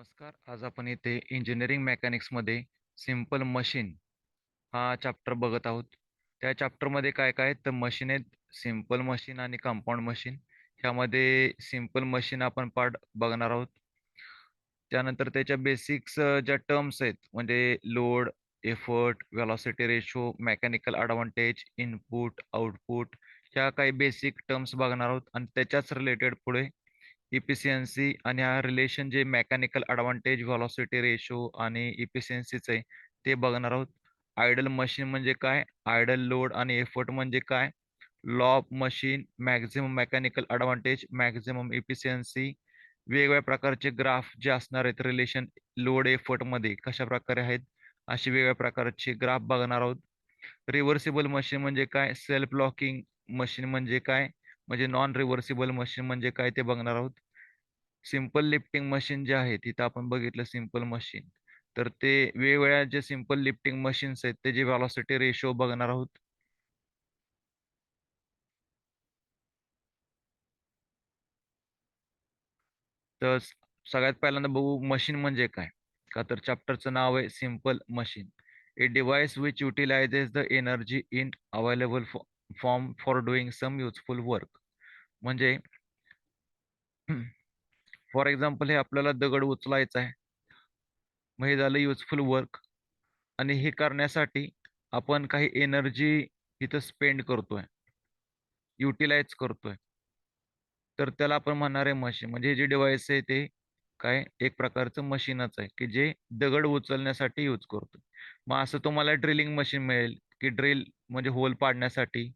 नमस्कार. आज आपण इथे इंजिनिअरिंग मेकॅनिक्समध्ये सिंपल मशीन हा चॅप्टर बघत आहोत. त्या चॅप्टरमध्ये काय काय आहेत तर मशीन आहेत, सिंपल मशीन आणि कंपाऊंड मशीन. ह्यामध्ये सिंपल मशीन आपण पार्ट बघणार आहोत. त्यानंतर त्याच्या बेसिक्स ज्या टर्म्स आहेत म्हणजे load, effort, velocity ratio, mechanical advantage, input, output, ह्या काही बेसिक टर्म्स बघणार आहोत आणि त्याच्याच रिलेटेड पुढे इफिशियन्सी आणि हा रिलेशन जे मेकॅनिकल ॲडव्हान्टेज, व्हेलॉसिटी रेशो आणि इफिशियन्सीचं आहे ते बघणार आहोत. आयडल मशीन म्हणजे काय, आयडल लोड आणि एफर्ट म्हणजे काय, law of machine, maximum mechanical advantage, maximum efficiency, वेगवेगळ्या प्रकारचे ग्राफ जे असणार आहेत रिलेशन लोड एफर्ट मध्ये कशा प्रकारे आहेत असे वेगवेगळ्या प्रकारचे ग्राफ बघणार आहोत. रिव्हर्सिबल मशीन म्हणजे काय, सेल्फ लॉकिंग मशीन म्हणजे काय, म्हणजे नॉन रिव्हर्सिबल मशीन म्हणजे काय ते बघणार आहोत. सिंपल लिफ्टिंग मशीन जे आहे तिथं आपण बघितलं सिंपल मशीन, तर ते वेगवेगळ्या जे सिंपल लिफ्टिंग मशीन्स आहेत त्याचे व्हेलॉसिटी रेशो बघणार आहोत. तर सगळ्यात पहिल्यांदा बघू मशीन म्हणजे काय. का तर चॅप्टरचं नाव आहे simple machine. A device which utilises the energy in available form for doing some useful work. म्हणजे फॉर एक्झाम्पल हे आपल्याला दगड उचलायचा आहे, मग हे झालं युजफुल वर्क. आणि हे करण्यासाठी आपण काही एनर्जी इथं स्पेंड करतोय, युटिलाइज करतोय, तर त्याला आपण म्हणणार आहे मशीन. म्हणजे हे जे डिव्हाइस आहे ते काय एक प्रकारचं मशीनच आहे की जे दगड उचलण्यासाठी यूज करतो. मग असं तुम्हाला ड्रिलिंग मशीन मिळेल की ड्रिल म्हणजे होल पाडण्यासाठी,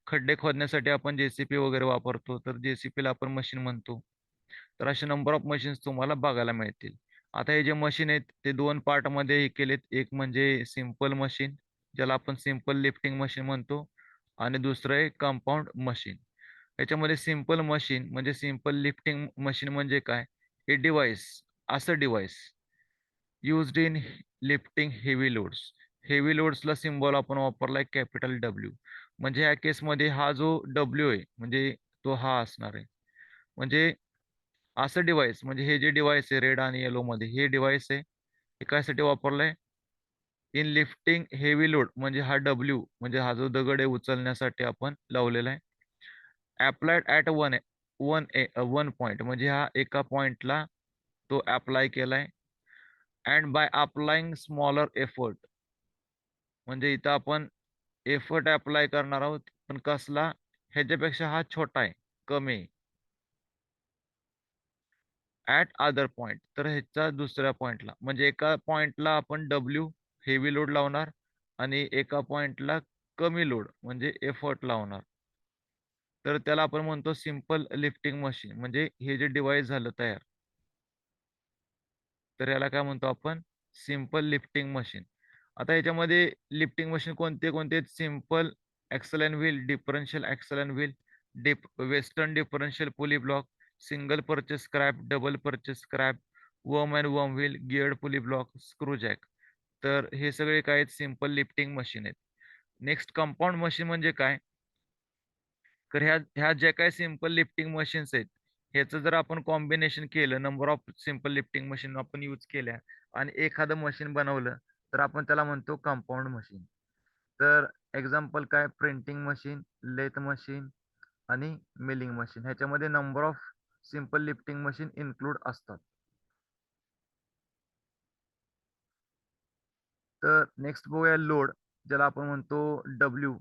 खड्डे खोदण्यासाठी आपण जेसीपी वगैरे वापरतो, तर जेसीपीला आपण मशीन म्हणतो. तर असे नंबर ऑफ मशीन्स तुम्हाला बघायला मिळतील. आता हे जे मशीन आहेत ते दोन पार्टमध्ये हे केलेत. एक म्हणजे सिंपल मशीन, ज्याला आपण सिंपल लिफ्टिंग मशीन म्हणतो, आणि दुसरं आहे कंपाऊंड मशीन. याच्यामध्ये सिंपल मशीन म्हणजे सिंपल लिफ्टिंग मशीन म्हणजे काय, हे डिव्हाइस, असं device used in lifting heavy loads. Heavy लोड्सला सिम्बॉल आपण वापरलाय कॅपिटल डब्ल्यू. म्हणजे या केसमध्ये हा जो डब्ल्यू आहे म्हणजे तो हा असणार आहे. म्हणजे असं डिव्हाइस, म्हणजे हे जे डिव्हाइस आहे रेड आणि येलो मध्ये, हे डिव्हाइस आहे हे कशासाठी वापरलंय, इन लिफ्टिंग हेवी लोड. म्हणजे हा डब्ल्यू म्हणजे हा जो दगड आहे उचलण्यासाठी आपण लावलेला आहे. अप्लाइड ॲट वन पॉइंट, म्हणजे हा एका पॉइंटला तो अप्लाय केलाय. And by applying smaller effort, म्हणजे इथं आपण एफर्ट अप्लाय करणार आहोत, पण कसला, ह्याच्यापेक्षा हा छोटा आहे, कमी आहे. ॲट अदर पॉइंट, तर ह्याच्या दुसऱ्या पॉइंटला, म्हणजे एका पॉइंटला आपण डब्ल्यू हेवी लोड लावणार आणि एका पॉइंटला कमी लोड म्हणजे एफर्ट लावणार. तर त्याला आपण म्हणतो सिंपल लिफ्टिंग मशीन. म्हणजे हे जे डिव्हाइस झालं तयार, तर याला काय म्हणतो आपण, सिंपल लिफ्टिंग मशीन. आता याच्यामध्ये लिफ्टिंग मशीन कोणते कोणते, simple axle and wheel, differential axle and wheel, western differential pulley block, single purchase scrap, double purchase scrap, worm and worm wheel, geared pulley block, screw jack. तर हे सगळे काय आहेत, simple lifting machine आहेत. Next compound machine म्हणजे काय, तर ह्या ह्या ज्या काही सिंपल लिफ्टिंग मशीन्स आहेत, ह्याचं जर आपण कॉम्बिनेशन केलं, number of simple lifting machine आपण यूज केल्या आणि एखादं मशीन बनवलं, तर आपण त्याला म्हणतो कंपाऊंड मशीन. तर एक्झाम्पल काय, प्रिंटिंग मशीन, लेथ मशीन आणि मिलिंग मशीन, ह्याच्यामध्ये number of simple lifting machine include असतात. तर नेक्स्ट बघूया लोड, ज्याला आपण म्हणतो डब्ल्यू.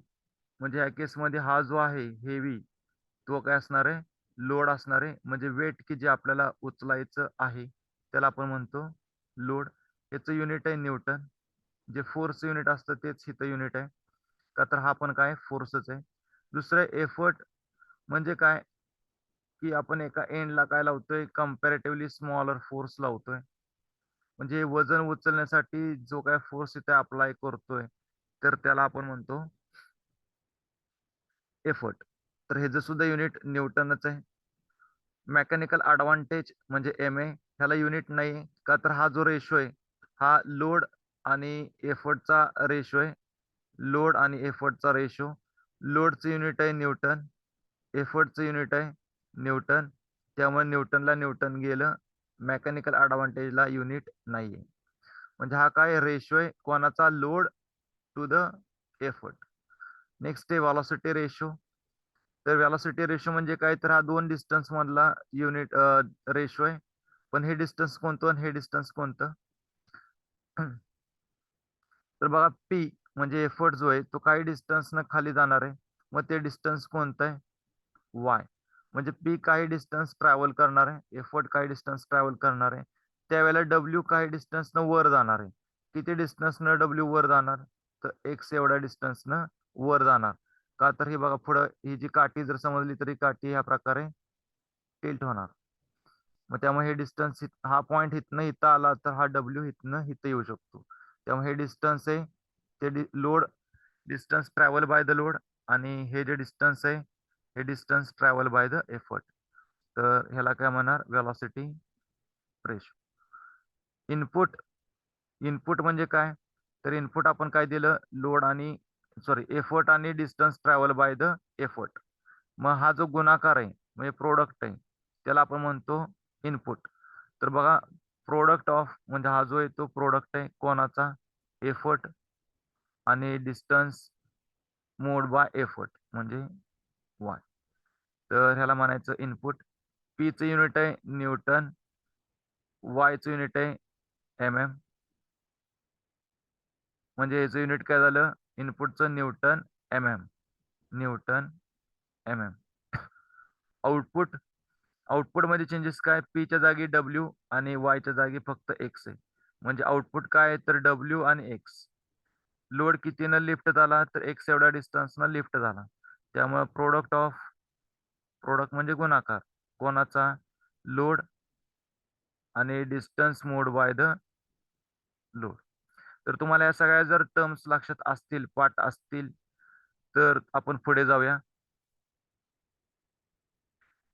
म्हणजे या केसमध्ये हा जो आहे हेवी, तो काय असणार आहे, लोड असणार आहे. म्हणजे वेट की जे आपल्याला उचलायचं आहे त्याला आपण म्हणतो लोड. याचं युनिट आहे न्यूटन. जे फोर्स युनिट असतं तेच इथं युनिट आहे, का तर हा पण काय फोर्सच आहे. दुसरं एफर्ट, म्हणजे काय की आपण एका एंडला काय लावतोय, कम्पॅरेटिव्हली स्मॉलर फोर्स लावतोय. म्हणजे वजन उचलण्यासाठी जो काय फोर्स इथे अप्लाय करतोय, तर त्याला आपण म्हणतो एफर्ट. तर ह्याचं सुद्धा युनिट न्यूटनच आहे. मेकॅनिकल ॲडव्हान्टेज म्हणजे एम ए, ह्याला युनिट नाही, का तर हा जो रेशो आहे हा लोड आणि एफर्टचा रेशो आहे. लोड आणि एफर्टचा रेशो, लोडचं युनिट आहे न्यूटन, एफर्टचं युनिट आहे न्यूटन. त्यामुळे न्यूटनला न्यूटन गेलं, मेकॅनिकल ॲडव्हान्टेजला युनिट नाहीये. म्हणजे हा काय रेशो आहे कोणाचा, load to the effort. Next आहे व्हेलॉसिटी रेशो. तर व्हेलॉसिटी रेशो म्हणजे काय, तर हा दोन डिस्टन्स मधला युनिट रेशो आहे. पण हे डिस्टन्स कोणतं आणि हे डिस्टन्स कोणतं? तर बघा पी म्हणजे एफर्ट जो आहे तो काही डिस्टन्स न खाली जाणार आहे. मग ते डिस्टन्स कोणतं आहे? वाय. म्हणजे पी काही डिस्टन्स ट्रॅव्हल करणार आहे, एफर्ट काही डिस्टन्स ट्रॅव्हल करणार आहे. त्यावेळेला डब्ल्यू काही डिस्टन्स न वर जाणार आहे. किती डिस्टन्स न डब्ल्यू वर जाणार? तर एक्स एवढ्या डिस्टन्स न वर जाणार. का, तर हे बघा पुढं ही जी काठी जर समजली तरी काठी ह्या प्रकारे टिल्ट होणार. मग त्यामुळे हे डिस्टन्स, हा पॉइंट इथनं इथं आला तर हा डब्ल्यू इथनं इथं येऊ शकतो. त्यामुळे हे डिस्टन्स आहे ते load, distance travel by the load. आणि हे जे डिस्टन्स आहे हे distance travel by the effort. तर ह्याला काय म्हणणार? Velocity ratio. इनपुट. इनपुट म्हणजे काय, तर इनपुट आपण काय दिलं, लोड आणि सॉरी एफर्ट आणि distance travel by the effort. मग हा जो गुणाकार आहे म्हणजे प्रोडक्ट आहे त्याला आपण म्हणतो इनपुट. तर बघा प्रोडक्ट ऑफ म्हणजे हा जो आहे तो प्रोडक्ट आहे कोणाचा, एफर्ट आणि डिस्टन्स मोड बाय एफर्ट म्हणजे वाय. तर ह्याला म्हणायचं इनपुट. पी चं युनिट आहे न्यूटन, वाय चं युनिट आहे एम. म्हणजे याचं युनिट काय झालं, इनपुटचं newton M. Newton M. Output. Output मध्ये चेंजेस काय, पी च्या जागी डब्ल्यू आणि वाय च्या जागी फक्त एक्स आहे. म्हणजे आउटपुट काय आहे, तर डब्ल्यू आणि एक्स. लोड कितीनं लिफ्ट झाला, तर एक्स एवढ्या डिस्टन्सनं लिफ्ट झाला. त्यामुळे प्रोडक्ट ऑफ, प्रोडक्ट म्हणजे गुणाकार कोणाचा, लोड आणि distance moved by the load. तर तुम्हाला या सगळ्या जर टर्म्स लक्षात असतील, पाठ असतील, तर आपण पुढे जाऊया.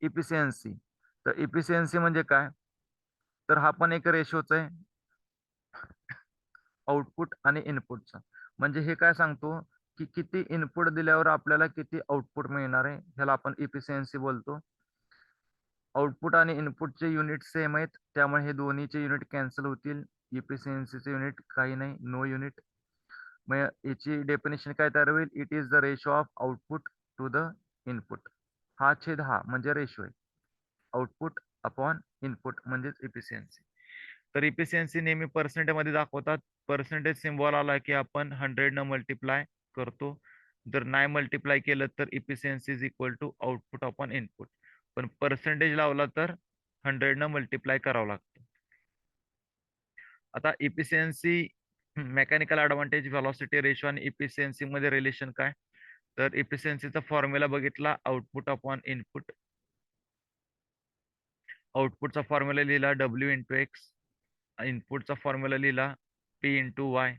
इफिशियन्सी. तर इफिशियन्सी म्हणजे काय, तर हा पण एक रेशोच आहे आउटपुट आणि इनपुटचा. म्हणजे हे काय सांगतो की किती इनपुट दिल्यावर आपल्याला किती आउटपुट मिळणार आहे, ह्याला आपण इफिशियन्सी बोलतो. आउटपुट आणि इनपुटचे युनिट सेम आहेत त्यामुळे हे दोन्हीचे युनिट कॅन्सल होतील. इफिशियन्सीचे युनिट काही नाही, नो युनिट. मग याची डेफिनेशन काय तयार होईल, it is the ratio of output to the input. हा छेद हा म्हणजे रेशो आहे आउटपुट अपॉन इनपुट म्हणजेच इफिशियन्सी. तर इफिशियन्सी नेहमी पर्सेंट मध्ये दाखवतात. पर्सेंटेज सिम्बॉल आला की आपण 100 न मल्टिप्लाय करतो. जर नाही मल्टिप्लाय केलं तर efficiency is equal to output upon input. पण पर्सेंटेज लावला तर 100 न मल्टिप्लाय करावं लागतं. आता efficiency, mechanical advantage, velocity ratio आणि इफिशियन्सी मध्ये रिलेशन काय, तर इफिशियन्सीचा फॉर्म्युला बघितला आउटपुट अपॉन इनपुट. आउटपुटचा फॉर्म्युला लिहिला डब्ल्यू इंटू एक्स, इनपुटचा फॉर्म्युला लिहिला पी इंटू वाय.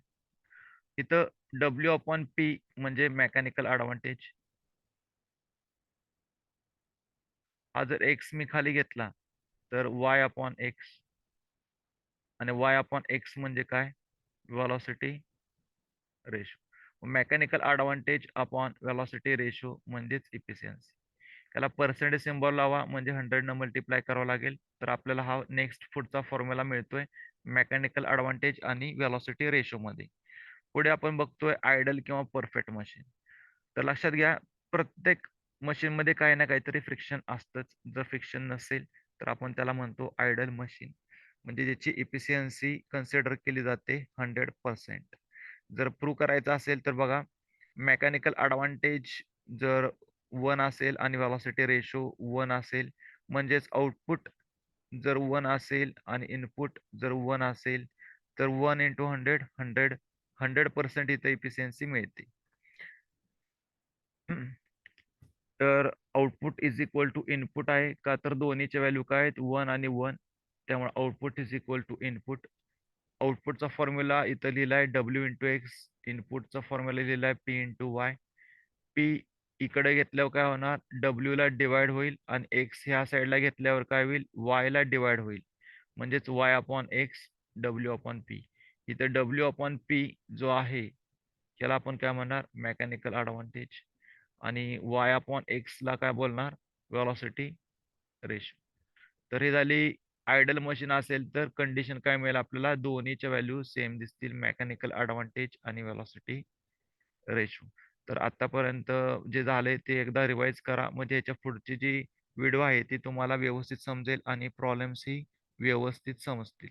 इथं डब्ल्यू अपॉन पी म्हणजे मेकॅनिकल ॲडव्हान्टेज. हा जर एक्स मी खाली घेतला तर वाय अपॉन एक्स, आणि वाय अपॉन एक्स म्हणजे काय, velocity ratio. Mechanical advantage upon velocity ratio म्हणजेच इफिशियन्सी. त्याला पर्सेंटेज सिम्बॉल लावा म्हणजे 100 न मल्टिप्लाय करावं लागेल. तर आपल्याला हा नेक्स्ट पुढचा फॉर्म्युला मिळतोय मेकॅनिकल ॲडव्हान्टेज आणि व्हेलॉसिटी रेशो मध्ये. पुढे आपण बघतोय आयडल किंवा परफेक्ट मशीन. तर लक्षात घ्या प्रत्येक मशीन मध्ये काही ना काहीतरी फ्रिक्शन असतंच. जर फ्रिक्शन नसेल तर आपण त्याला म्हणतो आयडल मशीन. म्हणजे ज्याची इफिशियन्सी कन्सिडर केली जाते 100%. जर प्रूव्ह करायचं असेल तर बघा, मेकॅनिकल ॲडव्हान्टेज जर 1 असेल आणि व्हेलॉसिटी रेशो 1 असेल म्हणजेच आउटपुट जर 1 असेल आणि इनपुट जर 1 असेल तर 1 इंटू 100 100, 100% इथे इफिशियन्सी मिळते. तर output is equal to input आहे का, तर दोन्हीचे व्हॅल्यू काय आहेत 1 आणि 1. त्यामुळे output is equal to input. आउटपुटचा फॉर्म्युला इथं लिहिलाय डब्ल्यू इंटू एक्स, इनपुटचा फॉर्म्युला लिहिलाय पी इंटू वाय. पी इकडे घेतल्यावर काय होणार, डब्ल्यू ला डिवाइड होईल आणि एक्स ह्या साईडला घेतल्यावर काय होईल, वाय ला डिवाइड होईल. म्हणजेच Y upon x W upon P. इथं डब्ल्यू अपॉन पी जो आहे याला आपण काय म्हणणार, मेकॅनिकल ॲडव्हान्टेज. आणि वाय अपॉन एक्स ला काय बोलणार, व्हेलॉसिटी रेशो. तर ही झाली आयडल मशीन असेल तर कंडिशन काय मिळेल आपल्याला, दोन्हीच्या व्हॅल्यू सेम दिसतील, मेकॅनिकल ॲडव्हांटेज आणि वेलॉसिटी रेशो. तर आतापर्यंत जे झालंय ते एकदा रिवाइज करा, म्हणजे याच्या पुढची जी व्हिडिओ आहे ती तुम्हाला व्यवस्थित समजेल आणि प्रॉब्लेम्स ही व्यवस्थित समजतील.